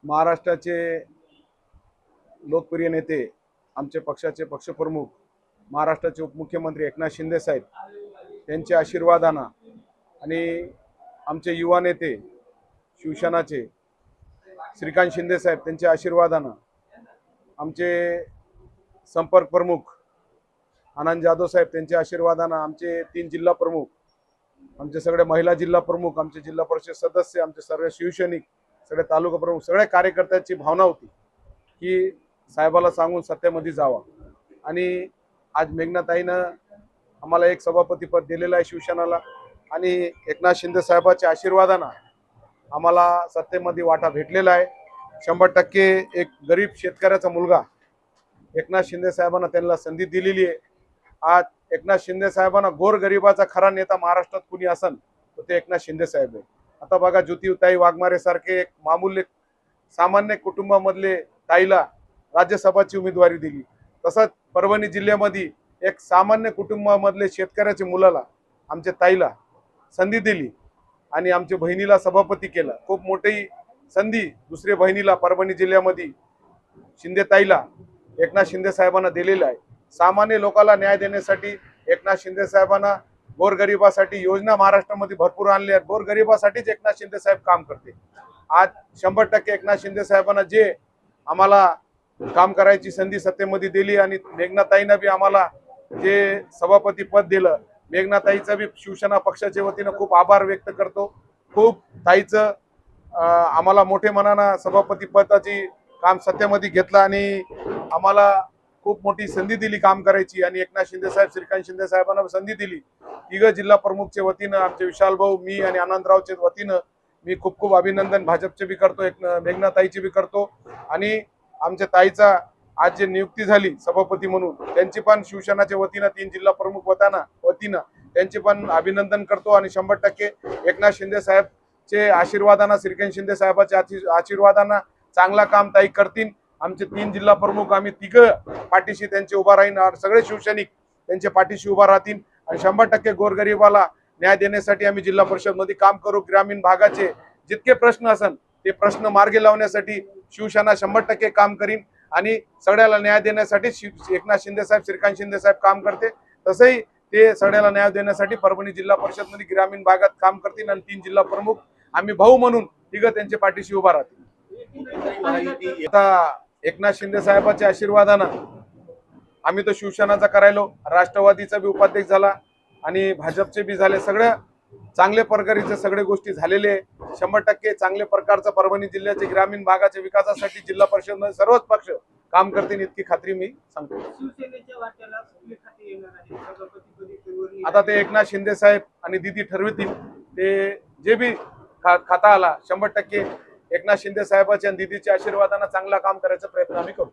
महाराष्ट्राचे लोकप्रिय नेते, आमचे पक्षाचे पक्षप्रमुख, महाराष्ट्राचे उपमुख्यमंत्री एकनाथ शिंदे साहेब यांच्या आशीर्वादानं आणि आमचे युवा नेते शिवसेनाचे श्रीकांत शिंदे साहेब त्यांच्या आशीर्वादानं, आमचे संपर्क प्रमुख आनंद जाधव साहेब त्यांच्या आशीर्वादानं, आमचे 3 जिल्हा प्रमुख, आमचे सगळे महिला जिल्हा प्रमुख, आमचे जिल्हा परिषद सदस्य, आमचे सर्व शिवसैनिक, सगळे तालुका प्रमुख, सगळ्या कार्यकर्त्यांची भावना होती की साहेबाला सांगून सत्तेमध्ये जावा. आणि आज मेघनाताईनं आम्हाला एक सभापतीपद दिलेलं आहे शिवसेनेला आणि एकनाथ शिंदे साहेबांच्या आशीर्वादानं आम्हाला सत्तेमध्ये वाटा भेटलेला आहे. 100% एक गरीब शेतकऱ्याचा मुलगा एकनाथ शिंदे साहेबांना त्यांना संधी दिलेली आहे. आज एकनाथ शिंदे साहेबांना गोरगरिबाचा खरा नेता महाराष्ट्रात कुणी असन तर ते एकनाथ शिंदे साहेब आहे. आता बघा, ज्योतिताई वाघमारे सारखे एक मामूली सामान्य कुटुंबामधले ताईला राज्यसभाची उमेदवारी दिली. तसंच परभणी जिल्ह्यामध्ये एक सामान्य कुटुंबामधले शेतकऱ्याच्या मुलाला, आमच्या ताईला संधी दिली आणि आमच्या बहिणीला सभापती केलं. खूप मोठी संधी दुसऱ्या बहिणीला परभणी जिल्ह्यामध्ये शिंदे ताईला एकनाथ शिंदे साहेबांना दिलेला आहे. सामान्य लोकांना न्याय देण्यासाठी एकनाथ शिंदे साहेबांना गोरगरिबासाठी योजना महाराष्ट्रामध्ये भरपूर आणल्या आहेत. गोरगरिबासाठीच एकनाथ शिंदे साहेब काम करते. आज 100% एकनाथ शिंदे साहेबांना जे आम्हाला काम करायची संधी सत्तेमध्ये दिली आणि मेघनाताईनं बी आम्हाला जे सभापती पद दिलं, मेघनाताईचा बी शिवसेना पक्षाच्या वतीनं खूप आभार व्यक्त करतो. खूप ताईचं आम्हाला मोठे मनानं सभापती पदाची काम सत्तेमध्ये घेतलं आणि आम्हाला खूप मोठी संधी दिली काम करायची. आणि एकनाथ शिंदे साहेब, श्रीकांत शिंदे साहेबांना संधी दिली. 3 जिल्हा प्रमुखच्या वतीनं, आमचे विशाल भाऊ, मी आणि आनंदरावच्या वतीनं मी खूप खूप अभिनंदन भाजपचे बी करतो, मेघनाताईचे बी करतो. आणि आमच्या ताईचा आज जे नियुक्ती झाली सभापती म्हणून, त्यांची पण शिवसेनाच्या वतीनं 3 जिल्हा प्रमुख वतीनं त्यांचे पण अभिनंदन करतो. आणि 100% एकनाथ शिंदे साहेबचे आशीर्वादानं, श्रीकांत शिंदे साहेबाच्या आशीर्वादानं चांगला काम ताई करतील. आमचे 3 जिल्हा प्रमुख, आम्ही 3 पाठीशी त्यांचे उभा राहीन. सगळे शिवसैनिक त्यांच्या पाठीशी उभा राहतील आणि 100% गोरगरिबाला न्याय देण्यासाठी आम्ही जिल्हा परिषद मध्ये काम करू. ग्रामीण भागाचे जितके प्रश्न असन ते प्रश्न मार्गी लावण्यासाठी शिवसेना 100% काम करीन आणि सगळ्याला न्याय देण्यासाठी एकनाथ शिंदे साहेब, श्रीकांत शिंदे साहेब काम करते. तसंही ते सगळ्याला न्याय देण्यासाठी परभणी जिल्हा परिषद मध्ये ग्रामीण भागात काम करतील आणि 3 जिल्हा प्रमुख आम्ही भाऊ म्हणून 3 त्यांच्या पाठीशी उभा राहतील. आता एकनाथ शिंदे साहेबांच्या आशीर्वादानं आम्ही तो शिवसेनाचा करायलो, राष्ट्रवादीचा बी उपाध्यक्ष झाला आणि भाजपचे बी झाले. सगळ्या चांगल्या प्रकारे सगळे गोष्टी झालेले आहे. 100% चांगल्या प्रकारचा परभणी जिल्ह्याच्या ग्रामीण भागाच्या विकासासाठी जिल्हा परिषद मध्ये सर्वच पक्ष काम करतील इतकी खात्री मी सांगतो. आता ते एकनाथ शिंदे साहेब आणि दीदी ठरवतील. ते जे बी खाता आला 100% एकनाथ शिंदे साहेबांच्या आणि दीदीच्या आशीर्वादाने चांगला काम करायचा प्रयत्न आम्ही करू.